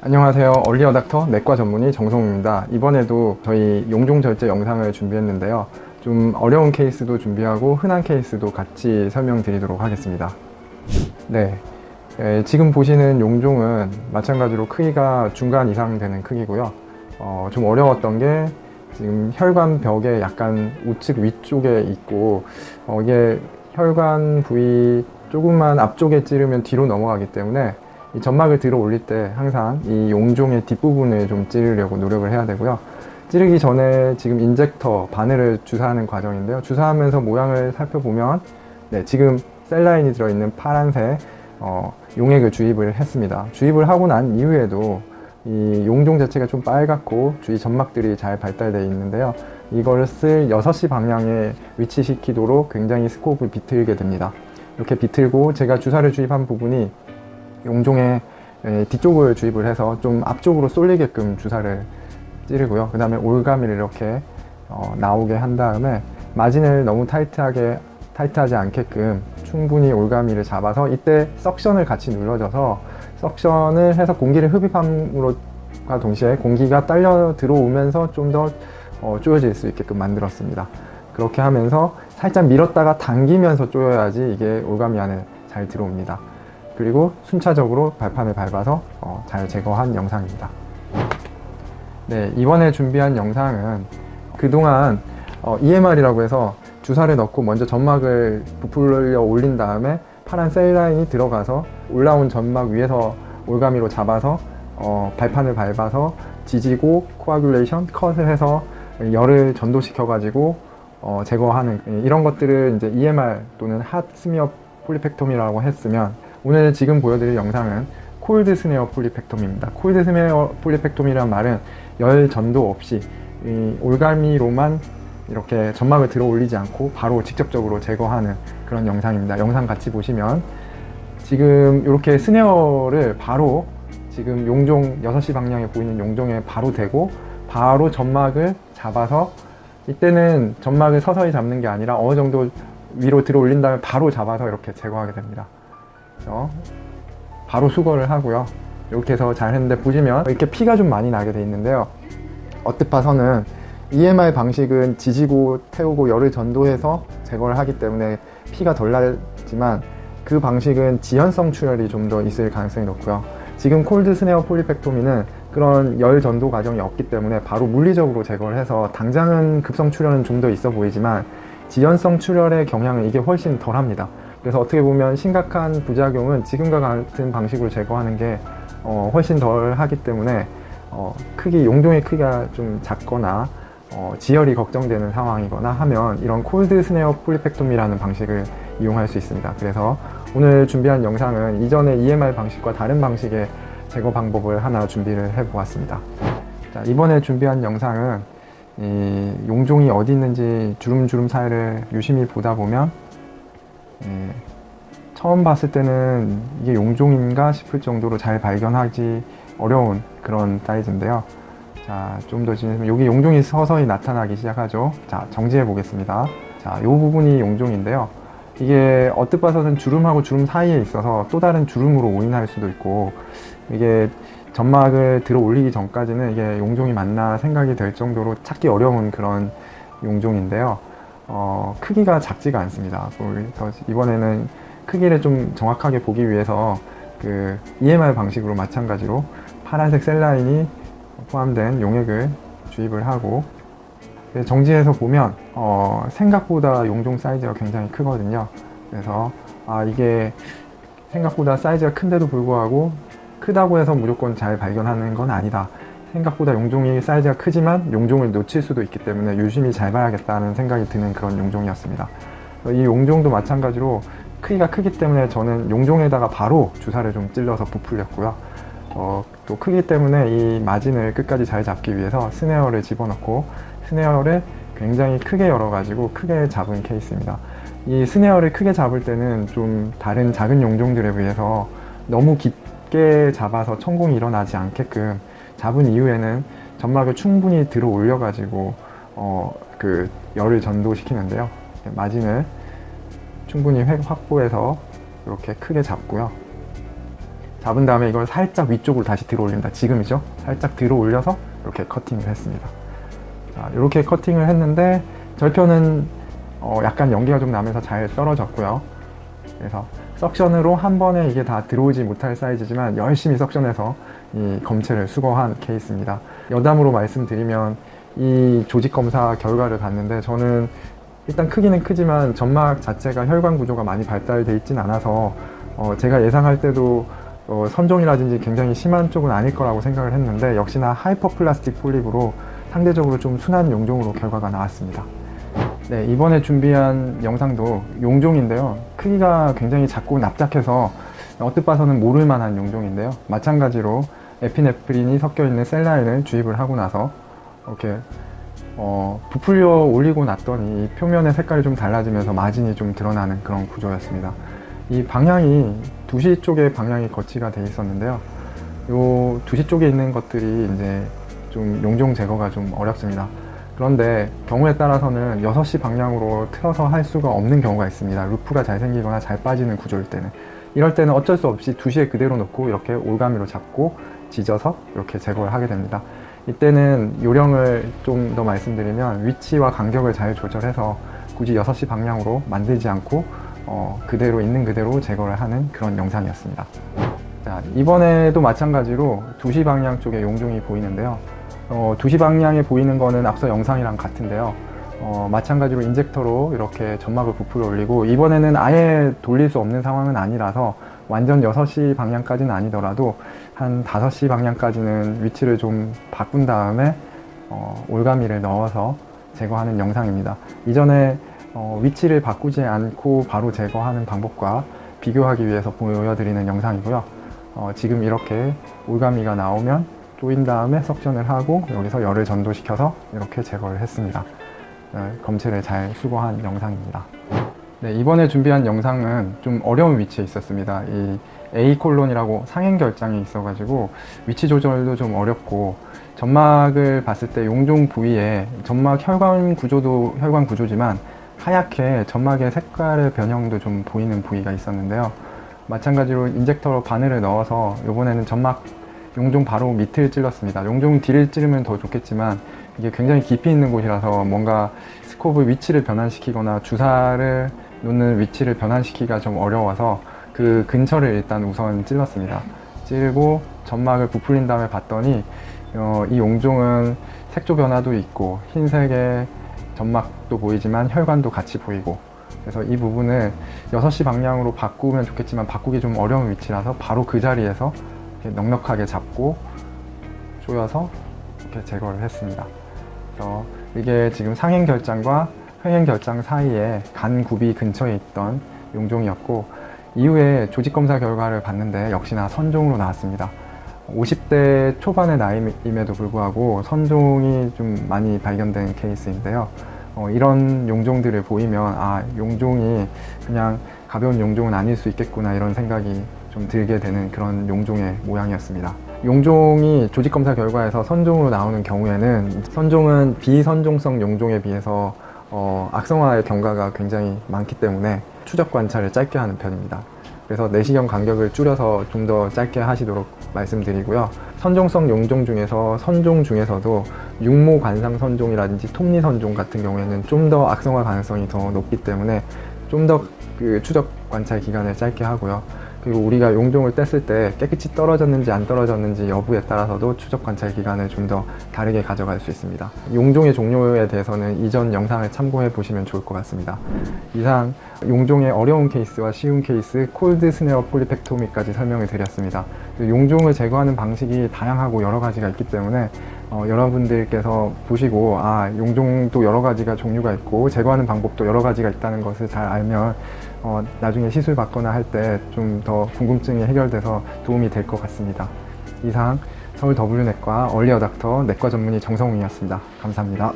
안녕하세요. 얼리어 닥터 내과 전문의 정성우입니다. 이번에도 저희 용종 절제 영상을 준비했는데요. 좀 어려운 케이스도 준비하고 흔한 케이스도 같이 설명드리도록 하겠습니다. 네, 지금 보시는 용종은 마찬가지로 크기가 중간 이상 되는 크기고요. 좀 어려웠던 게 지금 혈관 벽에 약간 우측 위쪽에 있고 이게 혈관 부위 조금만 앞쪽에 찌르면 뒤로 넘어가기 때문에 이 점막을 들어 올릴 때 항상 이 용종의 뒷부분을 좀 찌르려고 노력을 해야 되고요. 찌르기 전에 지금 인젝터 바늘을 주사하는 과정인데요. 주사하면서 모양을 살펴보면 지금 셀라인이 들어있는 파란색 용액을 주입을 했습니다. 주입을 하고 난 이후에도 이 용종 자체가 좀 빨갛고 주위 점막들이 잘 발달되어 있는데요. 이것을 6시 방향에 위치시키도록 굉장히 스코프를 비틀게 됩니다. 이렇게 비틀고 제가 주사를 주입한 부분이 용종의 뒤쪽을 주입을 해서 좀 앞쪽으로 쏠리게끔 주사를 찌르고요. 그 다음에 올가미를 이렇게 나오게 한 다음에 마진을 너무 타이트하지 않게끔 충분히 올가미를 잡아서 이때 석션을 같이 눌러줘서 석션을 해서 공기를 흡입함으로과 동시에 공기가 딸려 들어오면서 좀 더 조여질 수 있게끔 만들었습니다. 그렇게 하면서 살짝 밀었다가 당기면서 조여야지 이게 올가미 안에 잘 들어옵니다. 그리고 순차적으로 발판을 밟아서 잘 제거한 영상입니다. 네, 이번에 준비한 영상은 그동안 EMR이라고 해서 주사를 넣고 먼저 점막을 부풀려 올린 다음에 파란 셀라인이 들어가서 올라온 점막 위에서 올가미로 잡아서 발판을 밟아서 지지고 코아뷸레이션 컷을 해서 열을 전도시켜 가지고 제거하는 이런 것들을 이제 EMR 또는 핫 스미어 폴리펙토미라고 했으면 오늘 지금 보여드릴 영상은 콜드 스네어 폴리펙토미입니다. 콜드 스네어 폴리펙토미란 말은 열 전도 없이 이 올가미로만 이렇게 점막을 들어 올리지 않고 바로 직접적으로 제거하는 그런 영상입니다. 영상 같이 보시면 지금 이렇게 스네어를 바로 지금 용종 6시 방향에 보이는 용종에 바로 대고 바로 점막을 잡아서 이때는 점막을 서서히 잡는 게 아니라 어느 정도 위로 들어 올린 다음에 바로 잡아서 이렇게 제거하게 됩니다. 바로 수거를 하고요. 이렇게 해서 잘 했는데 보시면 이렇게 피가 좀 많이 나게 돼 있는데요. 어뜻봐서는 EMR 방식은 지지고 태우고 열을 전도해서 제거를 하기 때문에 피가 덜 나지만 그 방식은 지연성 출혈이 좀 더 있을 가능성이 높고요. 지금 콜드 스네어 폴리펙토미는 그런 열 전도 과정이 없기 때문에 바로 물리적으로 제거를 해서 당장은 급성 출혈은 좀 더 있어 보이지만 지연성 출혈의 경향은 이게 훨씬 덜 합니다. 그래서 어떻게 보면 심각한 부작용은 지금과 같은 방식으로 제거하는 게 훨씬 덜 하기 때문에 용종의 크기가 좀 작거나 지혈이 걱정되는 상황이거나 하면 이런 콜드 스네어 폴리펙토미라는 방식을 이용할 수 있습니다. 그래서 오늘 준비한 영상은 이전의 EMR 방식과 다른 방식의 제거 방법을 하나 준비를 해 보았습니다. 자, 이번에 준비한 영상은 이 용종이 어디 있는지 주름주름 사이를 유심히 보다 보면 처음 봤을 때는 이게 용종인가 싶을 정도로 잘 발견하기 어려운 그런 사이즈인데요. 자, 좀 더 진행하면 여기 용종이 서서히 나타나기 시작하죠. 자, 정지해 보겠습니다. 자, 이 부분이 용종인데요. 이게 어뜻봐서는 주름하고 주름 사이에 있어서 또 다른 주름으로 오인할 수도 있고 이게 점막을 들어 올리기 전까지는 이게 용종이 맞나 생각이 될 정도로 찾기 어려운 그런 용종인데요. 크기가 작지가 않습니다. 그래서 이번에는 크기를 좀 정확하게 보기 위해서 그 EMR 방식으로 마찬가지로 파란색 셀라인이 포함된 용액을 주입을 하고 정지해서 보면 생각보다 용종 사이즈가 굉장히 크거든요. 그래서 이게 생각보다 사이즈가 큰데도 불구하고 크다고 해서 무조건 잘 발견하는 건 아니다. 생각보다 용종이 사이즈가 크지만 용종을 놓칠 수도 있기 때문에 유심히 잘 봐야겠다는 생각이 드는 그런 용종이었습니다. 이 용종도 마찬가지로 크기가 크기 때문에 저는 용종에다가 바로 주사를 좀 찔러서 부풀렸고요. 또 크기 때문에 이 마진을 끝까지 잘 잡기 위해서 스네어를 집어넣고 스네어를 굉장히 크게 열어가지고 크게 잡은 케이스입니다. 이 스네어를 크게 잡을 때는 좀 다른 작은 용종들에 비해서 너무 깊게 잡아서 천공이 일어나지 않게끔 잡은 이후에는 점막을 충분히 들어 올려가지고 그 열을 전도시키는데요. 마진을 충분히 확보해서 이렇게 크게 잡고요. 잡은 다음에 이걸 살짝 위쪽으로 다시 들어 올립니다. 지금이죠? 살짝 들어 올려서 이렇게 커팅을 했습니다. 자, 이렇게 커팅을 했는데 절편은 약간 연기가 좀 나면서 잘 떨어졌고요. 그래서 석션으로 한 번에 이게 다 들어오지 못할 사이즈지만 열심히 석션해서 이 검체를 수거한 케이스입니다. 여담으로 말씀드리면 이 조직 검사 결과를 봤는데 저는 일단 크기는 크지만 점막 자체가 혈관 구조가 많이 발달되어 있진 않아서 제가 예상할 때도 선종이라든지 굉장히 심한 쪽은 아닐 거라고 생각을 했는데 역시나 하이퍼플라스틱 폴립으로 상대적으로 좀 순한 용종으로 결과가 나왔습니다. 네, 이번에 준비한 영상도 용종인데요. 크기가 굉장히 작고 납작해서 언뜻 봐서는 모를 만한 용종인데요. 마찬가지로 에피네프린이 섞여 있는 셀라인을 주입을 하고 나서 이렇게 부풀려 올리고 났더니 표면의 색깔이 좀 달라지면서 마진이 좀 드러나는 그런 구조였습니다. 이 방향이 2시 쪽에 방향이 거치가 되어 있었는데요. 요 2시 쪽에 있는 것들이 이제 좀 용종 제거가 좀 어렵습니다. 그런데 경우에 따라서는 6시 방향으로 틀어서 할 수가 없는 경우가 있습니다. 루프가 잘 생기거나 잘 빠지는 구조일 때는. 이럴 때는 어쩔 수 없이 2시에 그대로 놓고 이렇게 올가미로 잡고 지져서 이렇게 제거를 하게 됩니다. 이때는 요령을 좀 더 말씀드리면 위치와 간격을 잘 조절해서 굳이 6시 방향으로 만들지 않고 그대로 있는 그대로 제거를 하는 그런 영상이었습니다. 자, 이번에도 마찬가지로 2시 방향 쪽에 용종이 보이는데요. 2시 방향에 보이는 거는 앞서 영상이랑 같은데요. 마찬가지로 인젝터로 이렇게 점막을 부풀어 올리고 이번에는 아예 돌릴 수 없는 상황은 아니라서 완전 6시 방향까지는 아니더라도 한 5시 방향까지는 위치를 좀 바꾼 다음에 올가미를 넣어서 제거하는 영상입니다. 이전에 위치를 바꾸지 않고 바로 제거하는 방법과 비교하기 위해서 보여드리는 영상이고요. 지금 이렇게 올가미가 나오면 조인 다음에 석션을 하고 여기서 열을 전도시켜서 이렇게 제거를 했습니다. 검체를 잘 수거한 영상입니다. 네, 이번에 준비한 영상은 좀 어려운 위치에 있었습니다. 이 A 콜론이라고 상행 결장이 있어가지고 위치 조절도 좀 어렵고 점막을 봤을 때 용종 부위에 점막 혈관 구조도 혈관 구조지만 하얗게 점막의 색깔의 변형도 좀 보이는 부위가 있었는데요. 마찬가지로 인젝터로 바늘을 넣어서 이번에는 점막 용종 바로 밑을 찔렀습니다. 용종 뒤를 찌르면 더 좋겠지만 이게 굉장히 깊이 있는 곳이라서 뭔가 스코브 위치를 변환시키거나 주사를 놓는 위치를 변환시키기가 좀 어려워서 그 근처를 일단 우선 찔렀습니다. 찌르고 점막을 부풀린 다음에 봤더니 이 용종은 색조 변화도 있고 흰색의 점막도 보이지만 혈관도 같이 보이고 그래서 이 부분을 6시 방향으로 바꾸면 좋겠지만 바꾸기 좀 어려운 위치라서 바로 그 자리에서 이렇게 넉넉하게 잡고 조여서 이렇게 제거를 했습니다. 그래서 이게 지금 상행 결장과 회행 결장 사이에 간 굽이 근처에 있던 용종이었고 이후에 조직 검사 결과를 봤는데 역시나 선종으로 나왔습니다. 50대 초반의 나이임에도 불구하고 선종이 좀 많이 발견된 케이스인데요. 이런 용종들을 보이면 용종이 그냥 가벼운 용종은 아닐 수 있겠구나 이런 생각이 좀 들게 되는 그런 용종의 모양이었습니다. 용종이 조직검사 결과에서 선종으로 나오는 경우에는 선종은 비선종성 용종에 비해서 악성화의 경과가 굉장히 많기 때문에 추적 관찰을 짧게 하는 편입니다. 그래서 내시경 간격을 줄여서 좀 더 짧게 하시도록 말씀드리고요. 선종성 용종 중에서 선종 중에서도 육모 관상 선종이라든지 톱니 선종 같은 경우에는 좀 더 악성화 가능성이 더 높기 때문에 좀 더 그 추적 관찰 기간을 짧게 하고요. 그리고 우리가 용종을 뗐을 때 깨끗이 떨어졌는지 안 떨어졌는지 여부에 따라서도 추적 관찰 기간을 좀 더 다르게 가져갈 수 있습니다. 용종의 종류에 대해서는 이전 영상을 참고해 보시면 좋을 것 같습니다. 이상 용종의 어려운 케이스와 쉬운 케이스, 콜드 스네어 폴리펙토미까지 설명을 드렸습니다. 용종을 제거하는 방식이 다양하고 여러 가지가 있기 때문에 여러분들께서 보시고 용종도 여러 가지가 종류가 있고 제거하는 방법도 여러 가지가 있다는 것을 잘 알면 나중에 시술 받거나 할 때 좀 더 궁금증이 해결돼서 도움이 될 것 같습니다. 이상 서울 W내과 얼리 어닥터 내과 전문의 정성웅이었습니다. 감사합니다.